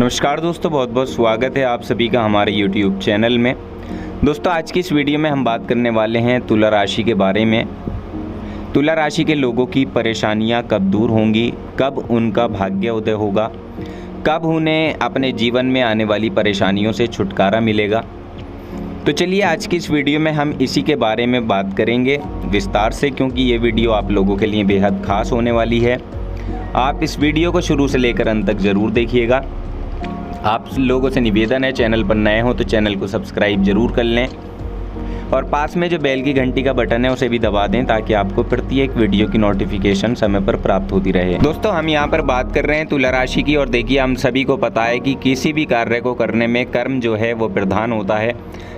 नमस्कार दोस्तों, बहुत बहुत स्वागत है आप सभी का हमारे YouTube चैनल में। दोस्तों, आज की इस वीडियो में हम बात करने वाले हैं तुला राशि के बारे में। तुला राशि के लोगों की परेशानियां कब दूर होंगी, कब उनका भाग्य उदय होगा, कब उन्हें अपने जीवन में आने वाली परेशानियों से छुटकारा मिलेगा। तो चलिए आज की इस वीडियो में हम इसी के बारे में बात करेंगे विस्तार से, क्योंकि ये वीडियो आप लोगों के लिए बेहद खास होने वाली है। आप इस वीडियो को शुरू से लेकर अंत तक ज़रूर देखिएगा। आप लोगों से निवेदन है, चैनल पर नए हो तो चैनल को सब्सक्राइब जरूर कर लें और पास में जो बेल की घंटी का बटन है उसे भी दबा दें, ताकि आपको प्रत्येक वीडियो की नोटिफिकेशन समय पर प्राप्त होती रहे। दोस्तों, हम यहाँ पर बात कर रहे हैं तुला राशि की, और देखिए हम सभी को पता है कि किसी भी कार्य को करने में कर्म जो है वो प्रधान होता है।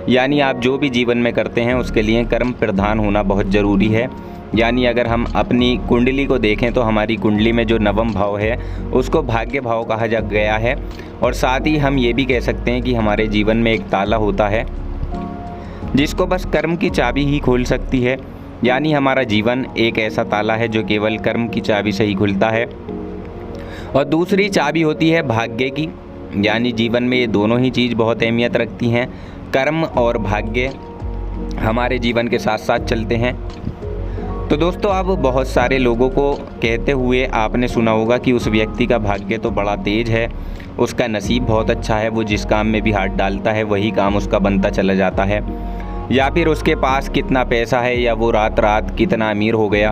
यानी आप जो भी जीवन में करते हैं उसके लिए कर्म प्रधान होना बहुत ज़रूरी है। यानी अगर हम अपनी कुंडली को देखें तो हमारी कुंडली में जो नवम भाव है उसको भाग्य भाव कहा जा गया है, और साथ ही हम ये भी कह सकते हैं कि हमारे जीवन में एक ताला होता है जिसको बस कर्म की चाबी ही खोल सकती है। यानी हमारा जीवन एक ऐसा ताला है जो केवल कर्म की चाबी से ही खुलता है। और दूसरी चाबी होती है भाग्य की। यानी जीवन में ये दोनों ही चीज़ बहुत अहमियत रखती हैं। कर्म और भाग्य हमारे जीवन के साथ साथ चलते हैं। तो दोस्तों, अब बहुत सारे लोगों को कहते हुए आपने सुना होगा कि उस व्यक्ति का भाग्य तो बड़ा तेज है, उसका नसीब बहुत अच्छा है, वो जिस काम में भी हाथ डालता है वही काम उसका बनता चला जाता है, या फिर उसके पास कितना पैसा है, या वो रात रात कितना अमीर हो गया,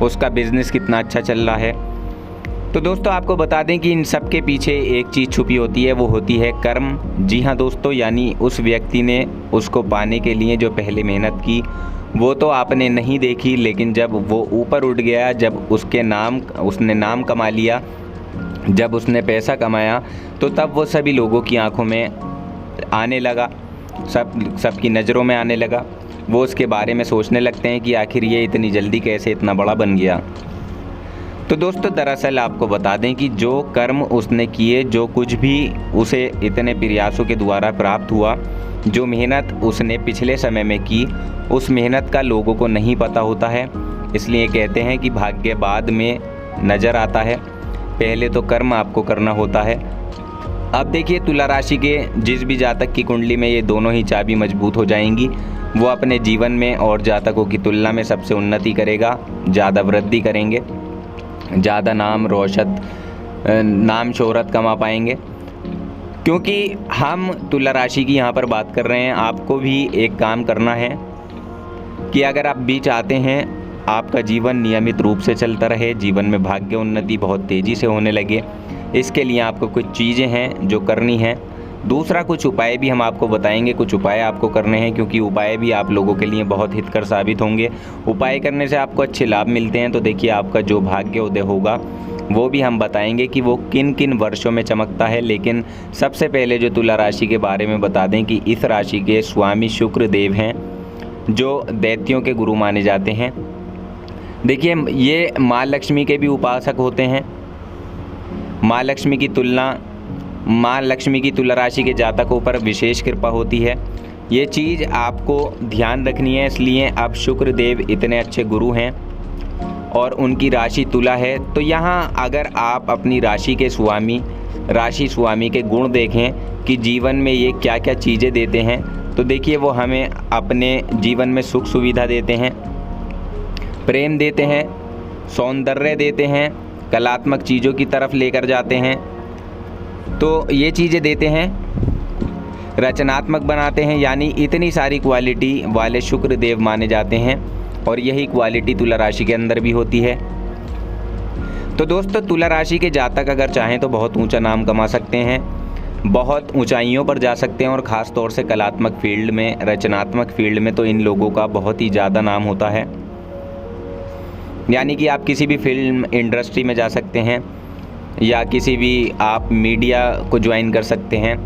उसका बिजनेस कितना अच्छा चल रहा है। तो दोस्तों, आपको बता दें कि इन सब के पीछे एक चीज़ छुपी होती है, वो होती है कर्म। जी हाँ दोस्तों, यानी उस व्यक्ति ने उसको पाने के लिए जो पहले मेहनत की वो तो आपने नहीं देखी, लेकिन जब वो ऊपर उठ गया, जब उसने नाम कमा लिया, जब उसने पैसा कमाया, तो तब वो सभी लोगों की आंखों में आने लगा, सबकी नज़रों में आने लगा। वो उसके बारे में सोचने लगते हैं कि आखिर ये इतनी जल्दी कैसे इतना बड़ा बन गया। तो दोस्तों, दरअसल आपको बता दें कि जो कर्म उसने किए, जो कुछ भी उसे इतने प्रयासों के द्वारा प्राप्त हुआ, जो मेहनत उसने पिछले समय में की, उस मेहनत का लोगों को नहीं पता होता है। इसलिए कहते हैं कि भाग्य बाद में नज़र आता है, पहले तो कर्म आपको करना होता है। अब देखिए, तुला राशि के जिस भी जातक की कुंडली में ये दोनों ही चाबी मजबूत हो जाएंगी, वो अपने जीवन में और जातकों की तुलना में सबसे उन्नति करेगा, ज़्यादा वृद्धि करेंगे, ज़्यादा नाम शोहरत कमा पाएंगे। क्योंकि हम तुला राशि की यहाँ पर बात कर रहे हैं, आपको भी एक काम करना है कि अगर आप भी चाहते हैं आपका जीवन नियमित रूप से चलता रहे, जीवन में भाग्य उन्नति बहुत तेज़ी से होने लगे, इसके लिए आपको कुछ चीज़ें हैं जो करनी हैं। दूसरा, कुछ उपाय भी हम आपको बताएंगे, कुछ उपाय आपको करने हैं, क्योंकि उपाय भी आप लोगों के लिए बहुत हितकर साबित होंगे। उपाय करने से आपको अच्छे लाभ मिलते हैं। तो देखिए, आपका जो भाग्य उदय होगा वो भी हम बताएंगे कि वो किन किन वर्षों में चमकता है। लेकिन सबसे पहले जो तुला राशि के बारे में बता दें कि इस राशि के स्वामी शुक्र देव हैं, जो दैत्यों के गुरु माने जाते हैं। देखिए, ये माँ लक्ष्मी के भी उपासक होते हैं। माँ लक्ष्मी की तुला राशि के जातकों पर विशेष कृपा होती है। ये चीज़ आपको ध्यान रखनी है। इसलिए अब शुक्र देव इतने अच्छे गुरु हैं और उनकी राशि तुला है। तो यहाँ अगर आप अपनी राशि स्वामी के गुण देखें कि जीवन में ये क्या क्या चीज़ें देते हैं, तो देखिए वो हमें अपने जीवन में सुख सुविधा देते हैं, प्रेम देते हैं, सौंदर्य देते हैं, कलात्मक चीज़ों की तरफ लेकर जाते हैं, तो ये चीज़ें देते हैं, रचनात्मक बनाते हैं। यानी इतनी सारी क्वालिटी वाले शुक्र देव माने जाते हैं, और यही क्वालिटी तुला राशि के अंदर भी होती है। तो दोस्तों, तुला राशि के जातक अगर चाहें तो बहुत ऊंचा नाम कमा सकते हैं, बहुत ऊंचाइयों पर जा सकते हैं, और ख़ास तौर से कलात्मक फील्ड में, रचनात्मक फील्ड में तो इन लोगों का बहुत ही ज़्यादा नाम होता है। यानी कि आप किसी भी फिल्म इंडस्ट्री में जा सकते हैं, या किसी भी आप मीडिया को ज्वाइन कर सकते हैं।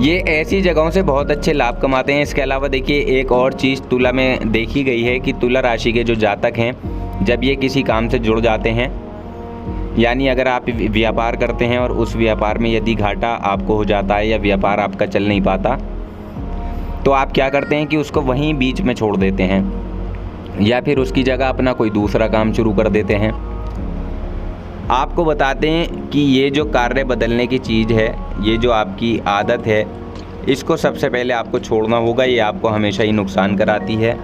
ये ऐसी जगहों से बहुत अच्छे लाभ कमाते हैं। इसके अलावा देखिए, एक और चीज़ तुला में देखी गई है कि तुला राशि के जो जातक हैं, जब ये किसी काम से जुड़ जाते हैं, यानी अगर आप व्यापार करते हैं और उस व्यापार में यदि घाटा आपको हो जाता है या व्यापार आपका चल नहीं पाता, तो आप क्या करते हैं कि उसको वहीं बीच में छोड़ देते हैं, या फिर उसकी जगह अपना कोई दूसरा काम शुरू कर देते हैं। आपको बताते हैं कि ये जो कार्य बदलने की चीज़ है, ये जो आपकी आदत है, इसको सबसे पहले आपको छोड़ना होगा। ये आपको हमेशा ही नुकसान कराती है,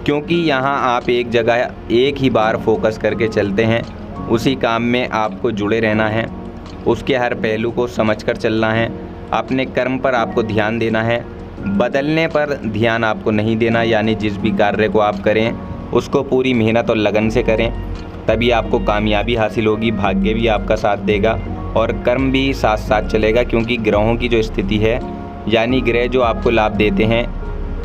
क्योंकि यहाँ आप एक जगह एक ही बार फोकस करके चलते हैं। उसी काम में आपको जुड़े रहना है, उसके हर पहलू को समझकर चलना है। अपने कर्म पर आपको ध्यान देना है, बदलने पर ध्यान आपको नहीं देना। यानी जिस भी कार्य को आप करें उसको पूरी मेहनत और लगन से करें, तभी आपको कामयाबी हासिल होगी। भाग्य भी आपका साथ देगा और कर्म भी साथ साथ चलेगा, क्योंकि ग्रहों की जो स्थिति है, यानी ग्रह जो आपको लाभ देते हैं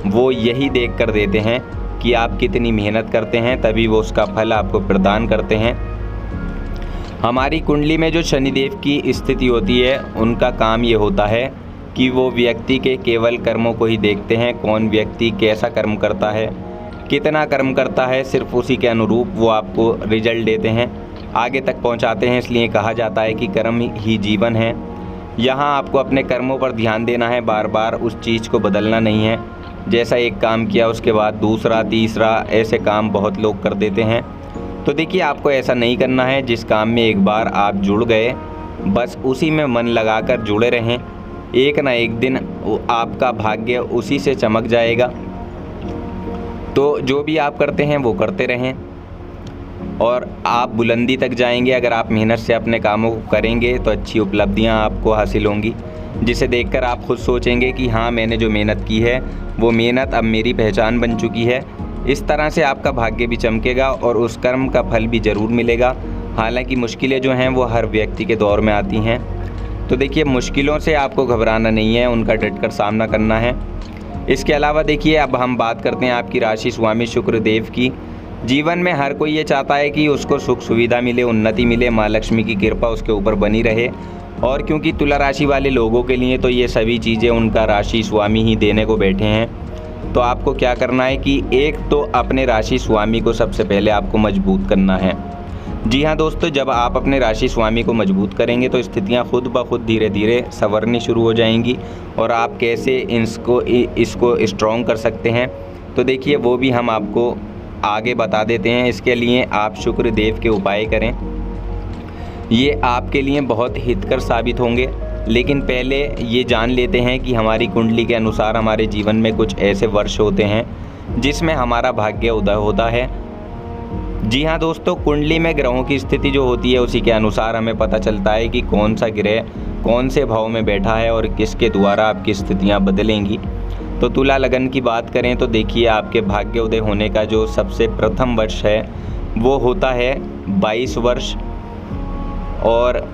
वो यही देख कर देते हैं कि आप कितनी मेहनत करते हैं, तभी वो उसका फल आपको प्रदान करते हैं। हमारी कुंडली में जो शनिदेव की स्थिति होती है, उनका काम ये होता है कि वो व्यक्ति के केवल कर्मों को ही देखते हैं। कौन व्यक्ति कैसा कर्म करता है, कितना कर्म करता है, सिर्फ उसी के अनुरूप वो आपको रिजल्ट देते हैं, आगे तक पहुंचाते हैं। इसलिए कहा जाता है कि कर्म ही जीवन है। यहाँ आपको अपने कर्मों पर ध्यान देना है, बार बार उस चीज़ को बदलना नहीं है। जैसा एक काम किया उसके बाद दूसरा, तीसरा, ऐसे काम बहुत लोग कर देते हैं। तो देखिए, आपको ऐसा नहीं करना है। जिस काम में एक बार आप जुड़ गए, बस उसी में मन लगाकर जुड़े रहें। एक ना एक दिन आपका भाग्य उसी से चमक जाएगा। तो जो भी आप करते हैं वो करते रहें और आप बुलंदी तक जाएंगे। अगर आप मेहनत से अपने कामों को करेंगे तो अच्छी उपलब्धियां आपको हासिल होंगी, जिसे देखकर आप खुद सोचेंगे कि हाँ, मैंने जो मेहनत की है वो मेहनत अब मेरी पहचान बन चुकी है। इस तरह से आपका भाग्य भी चमकेगा और उस कर्म का फल भी ज़रूर मिलेगा। हालांकि मुश्किलें जो हैं वो हर व्यक्ति के दौर में आती हैं। तो देखिए, मुश्किलों से आपको घबराना नहीं है, उनका डटकर सामना करना है। इसके अलावा देखिए, अब हम बात करते हैं आपकी राशि स्वामी शुक्र देव की। जीवन में हर कोई ये चाहता है कि उसको सुख सुविधा मिले, उन्नति मिले, माँ लक्ष्मी की कृपा उसके ऊपर बनी रहे। और क्योंकि तुला राशि वाले लोगों के लिए तो ये सभी चीज़ें उनका राशि स्वामी ही देने को बैठे हैं। तो आपको क्या करना है कि एक तो अपने राशि स्वामी को सबसे पहले आपको मजबूत करना है। जी हाँ दोस्तों, जब आप अपने राशि स्वामी को मजबूत करेंगे तो स्थितियाँ खुद ब खुद धीरे धीरे संवरनी शुरू हो जाएंगी। और आप कैसे इसको स्ट्रॉन्ग कर सकते हैं, तो देखिए वो भी हम आपको आगे बता देते हैं। इसके लिए आप शुक्र देव के उपाय करें, ये आपके लिए बहुत हितकर साबित होंगे। लेकिन पहले ये जान लेते हैं कि हमारी कुंडली के अनुसार हमारे जीवन में कुछ ऐसे वर्ष होते हैं जिसमें हमारा भाग्य उदय होता है। जी हाँ दोस्तों, कुंडली में ग्रहों की स्थिति जो होती है उसी के अनुसार हमें पता चलता है कि कौन सा ग्रह कौन से भाव में बैठा है और किसके द्वारा आपकी स्थितियाँ बदलेंगी। तो तुला लगन की बात करें तो देखिए, आपके भाग्य उदय होने का जो सबसे प्रथम वर्ष है वो होता है 22 वर्ष, और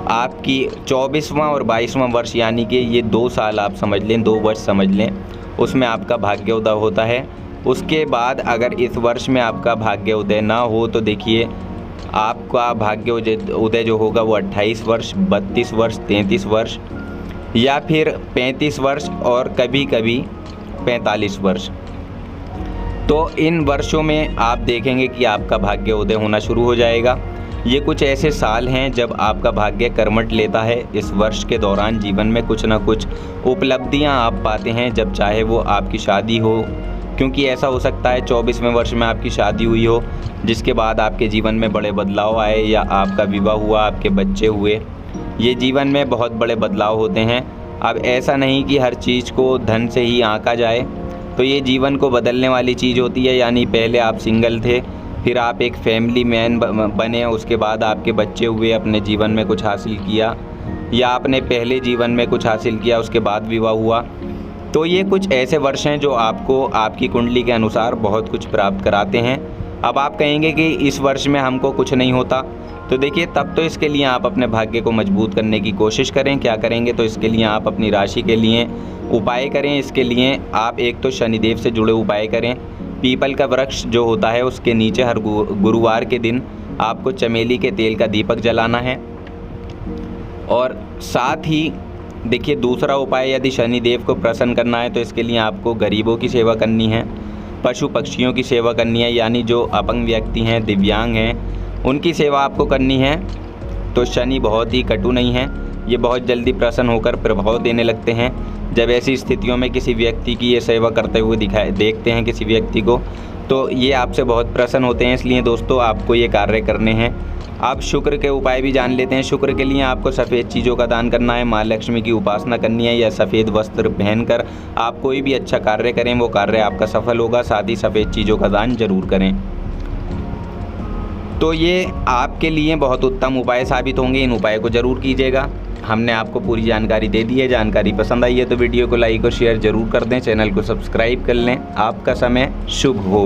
आपकी 24वां और 22वां वर्ष, यानी कि ये 2 साल आप समझ लें, 2 वर्ष समझ लें, उसमें आपका भाग्य उदय होता है। उसके बाद अगर इस वर्ष में आपका भाग्य उदय ना हो तो देखिए, आपका भाग्य उदय जो होगा वो 28 वर्ष, 32 वर्ष, 33 वर्ष या फिर 35 वर्ष और कभी कभी 45 वर्ष। तो इन वर्षों में आप देखेंगे कि आपका भाग्य उदय होना शुरू हो जाएगा। ये कुछ ऐसे साल हैं जब आपका भाग्य करवट लेता है। इस वर्ष के दौरान जीवन में कुछ ना कुछ उपलब्धियां आप पाते हैं, जब चाहे वो आपकी शादी हो, क्योंकि ऐसा हो सकता है 24वें वर्ष में आपकी शादी हुई हो, जिसके बाद आपके जीवन में बड़े बदलाव आए, या आपका विवाह हुआ, आपके बच्चे हुए। ये जीवन में बहुत बड़े बदलाव होते हैं। अब ऐसा नहीं कि हर चीज़ को धन से ही आंका जाए, तो ये जीवन को बदलने वाली चीज़ होती है। यानी पहले आप सिंगल थे, फिर आप एक फैमिली मैन बने, उसके बाद आपके बच्चे हुए, अपने जीवन में कुछ हासिल किया, या आपने पहले जीवन में कुछ हासिल किया उसके बाद विवाह हुआ। तो ये कुछ ऐसे वर्ष हैं जो आपको आपकी कुंडली के अनुसार बहुत कुछ प्राप्त कराते हैं। अब आप कहेंगे कि इस वर्ष में हमको कुछ नहीं होता, तो देखिए, तब तो इसके लिए आप अपने भाग्य को मजबूत करने की कोशिश करें। क्या करेंगे, तो इसके लिए आप अपनी राशि के लिए उपाय करें। इसके लिए आप एक तो शनिदेव से जुड़े उपाय करें। पीपल का वृक्ष जो होता है उसके नीचे हर गुरुवार के दिन आपको चमेली के तेल का दीपक जलाना है। और साथ ही देखिए, दूसरा उपाय, यदि शनिदेव को प्रसन्न करना है तो इसके लिए आपको गरीबों की सेवा करनी है, पशु पक्षियों की सेवा करनी है, यानी जो अपंग व्यक्ति हैं, दिव्यांग हैं, उनकी सेवा आपको करनी है। तो शनि बहुत ही कटु नहीं है, ये बहुत जल्दी प्रसन्न होकर प्रभाव देने लगते हैं। जब ऐसी स्थितियों में किसी व्यक्ति की ये सेवा करते हुए देखते हैं किसी व्यक्ति को, तो ये आपसे बहुत प्रसन्न होते हैं, इसलिए दोस्तों आपको ये कार्य करने हैं। आप शुक्र के उपाय भी जान लेते हैं। शुक्र के लिए आपको सफ़ेद चीज़ों का दान करना है, माँ लक्ष्मी की उपासना करनी है, या सफ़ेद वस्त्र पहनकर आप कोई भी अच्छा कार्य करें, वो कार्य आपका सफल होगा। साथ ही सफ़ेद चीज़ों का दान जरूर करें। तो ये आपके लिए बहुत उत्तम उपाय साबित होंगे, इन उपाय को ज़रूर कीजिएगा। हमने आपको पूरी जानकारी दे दी है। जानकारी पसंद आई है तो वीडियो को लाइक और शेयर ज़रूर कर दें, चैनल को सब्सक्राइब कर लें। आपका समय शुभ हो।